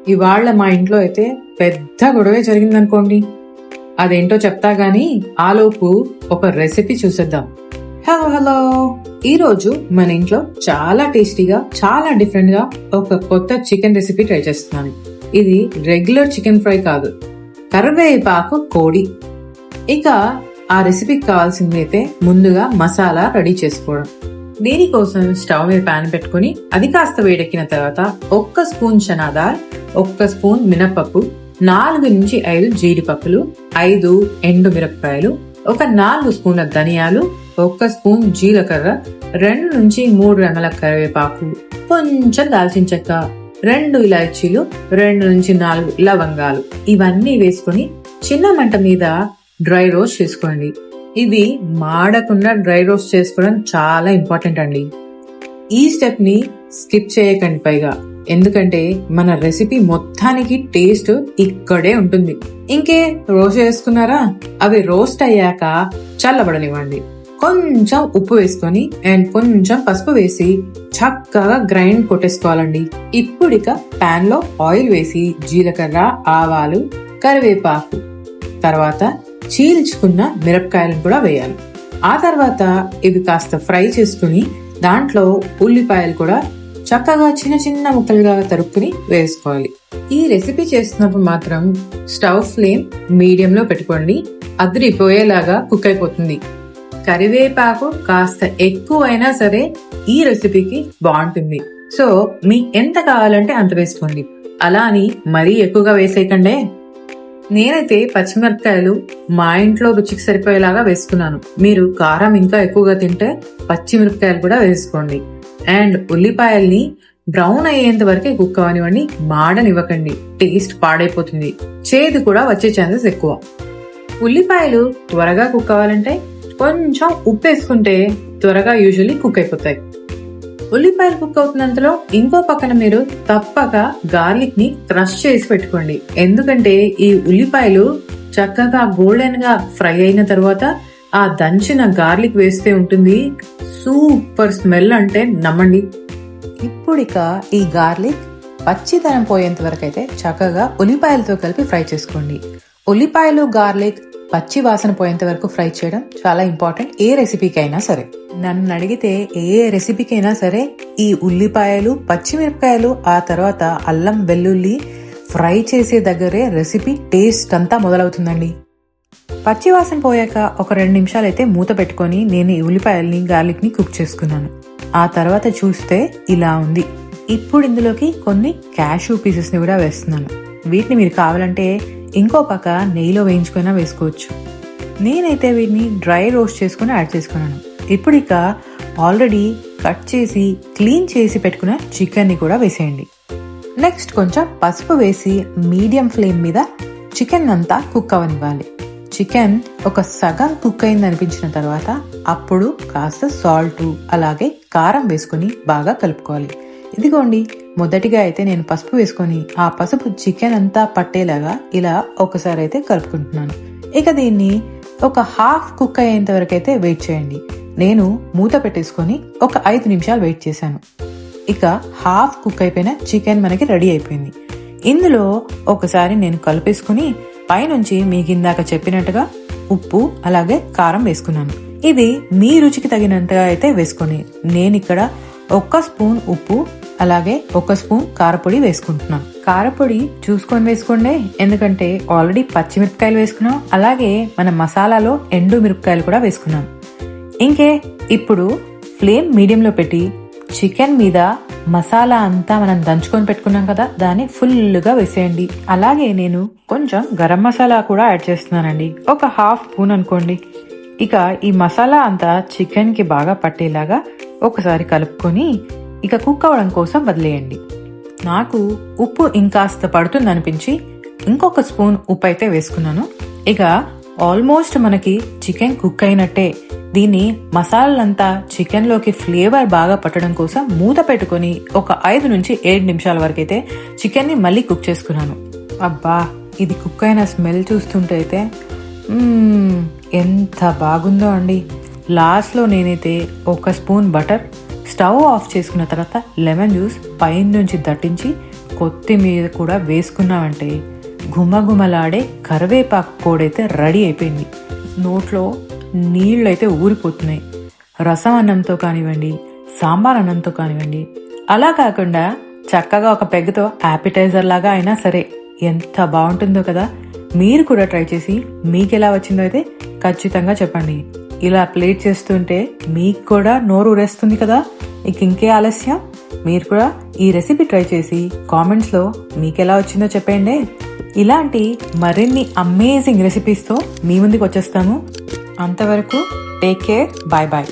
ఇవాళ మా ఇంట్లో అయితే పెద్ద గొడవే జరిగిందనుకోండి. అదేంటో చెప్తా గానీ ఆలోపు ఒక రెసిపీ చూసేద్దాం. హలో, ఈ రోజు మన ఇంట్లో చాలా టేస్టీగా, చాలా డిఫరెంట్ గా ఒక కొత్త చికెన్ రెసిపీ ట్రై చేస్తున్నాను. ఇది రెగ్యులర్ చికెన్ ఫ్రై కాదు, కరివేపాకు కోడి. ఇక ఆ రెసిపీకి కావాల్సింది అయితే ముందుగా మసాలా రెడీ చేసుకోవడం. దీనికోసం స్టవ్ మీద ప్యాన్ పెట్టుకుని అది కాస్త వేడెక్కిన తర్వాత 1 స్పూన్ చనాదాల్, 1 స్పూన్ మినపప్పు, 4 నుంచి 5 జీడిపప్పులు, 5 ఎండు మిరపకాయలు, ఒక 4 స్పూన్ల ధనియాలు, 1 స్పూన్ జీలకర్ర, 2 నుంచి 3 రెమ్మల కరివేపాకు, కొంచెం దాల్చిన చెక్క, 2 ఇలాచీలు, 2 నుంచి 4 లవంగాలు. ఇవన్నీ వేసుకుని చిన్న మంట మీద డ్రై రోస్ట్ చేసుకోండి. ఇది మాడకుండా డ్రై రోస్ట్ చేసుకోవడం చాలా ఇంపార్టెంట్ అండి. ఈ స్టెప్ ని స్కిప్ చేయకండి పైగా, ఎందుకంటే మన రెసిపీ మొత్తానికి టేస్ట్ ఇక్కడే ఉంటుంది. ఇంకే రోస్ట్ చేసుకున్నారా? అవి రోస్ట్ అయ్యాక చల్లబడనివ్వండి. కొంచెం ఉప్పు వేసుకొని అండ్ కొంచెం పసుపు వేసి చక్కగా గ్రైండ్ కొట్టేసుకోవాలండి. ఇప్పుడు ఇక పాన్ లో ఆయిల్ వేసి జీలకర్ర, ఆవాలు, కరివేపాకు, తర్వాత చీల్చుకున్న మిరపకాయలను కూడా వేయాలి. ఆ తర్వాత ఇవి కాస్త ఫ్రై చేసుకుని దాంట్లో ఉల్లిపాయలు కూడా చక్కగా చిన్న చిన్న ముక్కలుగా తరుక్కుని వేసుకోవాలి. ఈ రెసిపీ చేస్తున్నప్పుడు మాత్రం స్టవ్ ఫ్లేమ్ మీడియంలో పెట్టుకోండి, అదిరిపోయేలాగా కుక్ అయిపోతుంది. కరివేపాకు కాస్త ఎక్కువైనా సరే ఈ రెసిపీకి బాగుంటుంది. సో మీకు ఎంత కావాలంటే అంత వేసుకోండి, అలా అని మరీ ఎక్కువగా వేసేయకండే. నేనైతే పచ్చిమిరపకాయలు మా ఇంట్లో రుచికి సరిపోయేలాగా వేసుకున్నాను. మీరు కారం ఇంకా ఎక్కువగా తింటే పచ్చిమిరపకాయలు కూడా వేసుకోండి. అండ్ ఉల్లిపాయల్ని బ్రౌన్ అయ్యేంత వరకే కుక్ అవనివ్వండి, మాడనివ్వకండి, టేస్ట్ పాడైపోతుంది, చేదు కూడా వచ్చే ఛాన్సెస్ ఎక్కువ. ఉల్లిపాయలు త్వరగా కుక్ అవ్వాలంటే కొంచెం ఉప్పు వేసుకుంటే త్వరగా యూజువల్లీ కుక్ అయిపోతాయి. ఉల్లిపాయలు కుక్ అవుతున్నంతలో ఇంకో పక్కన మీరు తప్పక గార్లిక్ ని క్రష్ చేసి పెట్టుకోండి. ఎందుకంటే ఈ ఉల్లిపాయలు చక్కగా గోల్డెన్ గా ఫ్రై అయిన తర్వాత ఆ దంచిన గార్లిక్ వేస్తే ఉంటుంది సూపర్ స్మెల్, అంటే నమ్మండి. ఇప్పుడు ఇక ఈ గార్లిక్ పచ్చిదనం పోయేంత వరకు అయితే చక్కగా ఉల్లిపాయలతో కలిపి ఫ్రై చేసుకోండి. ఉల్లిపాయలు, గార్లిక్ పచ్చి వాసన పోయేంత వరకు ఫ్రై చేయడం చాలా ఇంపార్టెంట్ ఏ రెసిపీకి అయినా సరే. నన్ను అడిగితే ఏ రెసిపీకైనా సరే ఈ ఉల్లిపాయలు, పచ్చిమిరపకాయలు, ఆ తర్వాత అల్లం వెల్లుల్లి ఫ్రై చేసే దగ్గరే రెసిపీ టేస్ట్ అంతా మొదలవుతుందండి. పచ్చి వాసన పోయాక ఒక 2 నిమిషాలు అయితే మూత పెట్టుకొని నేను ఈ ఉల్లిపాయల్ని, గార్లిక్ ని కుక్ చేసుకున్నాను. ఆ తర్వాత చూస్తే ఇలా ఉంది. ఇప్పుడు ఇందులోకి కొన్ని క్యాష్యూ పీసెస్ ని కూడా వేస్తున్నాను. వీటిని మీరు కావాలంటే ఇంకో పక్క నెయ్యిలో వేయించుకున్నా వేసుకోవచ్చు. నేనైతే వీటిని డ్రై రోస్ట్ చేసుకుని యాడ్ చేసుకున్నాను. ఇప్పుడు ఇక ఆల్రెడీ కట్ చేసి క్లీన్ చేసి పెట్టుకున్న చికెన్ ని కూడా వేసేయండి. నెక్స్ట్ కొంచెం పసుపు వేసి మీడియం ఫ్లేమ్ మీద చికెన్ అంతా కుక్ అవనివ్వాలి. చికెన్ ఒక సగం కుక్ అయింది అనిపించిన తర్వాత అప్పుడు కాస్త సాల్ట్ అలాగే కారం వేసుకుని బాగా కలుపుకోవాలి. ఇదిగోండి, మొదటిగా అయితే నేను పసుపు వేసుకొని ఆ పసుపు చికెన్ అంతా పట్టేలాగా ఇలా ఒకసారి అయితే కలుపుకుంటున్నాను. ఇక దీన్ని ఒక హాఫ్ కుక్ అయ్యేంత వరకు అయితే వెయిట్ చేయండి. నేను మూత పెట్టేసుకొని ఒక 5 నిమిషాలు వెయిట్ చేశాను. ఇక హాఫ్ కుక్ అయిపోయిన చికెన్ మనకి రెడీ అయిపోయింది. ఇందులో ఒకసారి నేను కలిపేసుకుని పైనుంచి మీకు ఇందాక చెప్పినట్టుగా ఉప్పు అలాగే కారం వేసుకున్నాను. ఇది మీ రుచికి తగినంతగా అయితే వేసుకొని నేను ఇక్కడ 1 స్పూన్ ఉప్పు అలాగే 1 స్పూన్ కారపొడి వేసుకుంటున్నాను. కారపొడి చూసుకొని వేసుకోండి, ఎందుకంటే ఆల్రెడీ పచ్చిమిరపకాయలు వేసుకున్నాం, అలాగే మన మసాలాలో ఎండు మిరపకాయలు కూడా వేసుకున్నాం. ఇంకే ఇప్పుడు ఫ్లేమ్ మీడియంలో పెట్టి చికెన్ మీద మసాలా అంతా మనం దంచుకొని పెట్టుకున్నాం కదా, దాన్ని ఫుల్గా వేసేయండి. అలాగే నేను కొంచెం గరం మసాలా కూడా యాడ్ చేస్తున్నానండి, ఒక హాఫ్ స్పూన్ అనుకోండి. ఇక ఈ మసాలా అంతా చికెన్ కి బాగా పట్టేలాగా ఒకసారి కలుపుకొని ఇక కుక్ అవ్వడం కోసం వదిలేయండి. నాకు ఉప్పు ఇంకాస్త పడుతుంది అనిపించి ఇంకొక స్పూన్ ఉప్పు అయితే వేసుకున్నాను. ఇక ఆల్మోస్ట్ మనకి చికెన్ కుక్ అయినట్టే. దీన్ని మసాలాలంతా చికెన్ లోకి ఫ్లేవర్ బాగా పట్టడం కోసం మూత పెట్టుకుని ఒక 5 నుంచి 7 నిమిషాల వరకు అయితే చికెన్ ని మళ్ళీ కుక్ చేసుకున్నాను. అబ్బా, ఇది కుక్ అయిన స్మెల్ చూస్తుంటే అయితే ఎంత బాగుందో అండి. లాస్ట్ లో నేనైతే 1 స్పూన్ బటర్, స్టవ్ ఆఫ్ చేసుకున్న తర్వాత లెమన్ జ్యూస్ పైన నుంచి దట్టించి కొత్తిమీర కూడా వేసుకున్నామంటే గుమగుమలాడే కరివేపాకు పొడైతే రెడీ అయిపోయింది. నోట్లో నీళ్ళైతే ఊరిపోతున్నాయి. రసం అన్నంతో కానివ్వండి, సాంబార్ అన్నంతో కానివ్వండి, అలా కాకుండా చక్కగా ఒక పెగ్గుతో యాపిటైజర్ లాగా అయినా సరే ఎంత బాగుంటుందో కదా. మీరు కూడా ట్రై చేసి మీకు ఎలా వచ్చిందో అయితే ఖచ్చితంగా చెప్పండి. ఇలా ప్లేట్ చేస్తుంటే మీకు కూడా నోరు ఊరేస్తుంది కదా. ఇంకే ఆలస్యం, మీరు కూడా ఈ రెసిపీ ట్రై చేసి కామెంట్స్లో మీకు ఎలా వచ్చిందో చెప్పండి. ఇలాంటి మరిన్ని అమేజింగ్ రెసిపీస్తో మీ ముందుకు వచ్చేస్తాము. అంతవరకు టేక్ కేర్, బాయ్ బాయ్.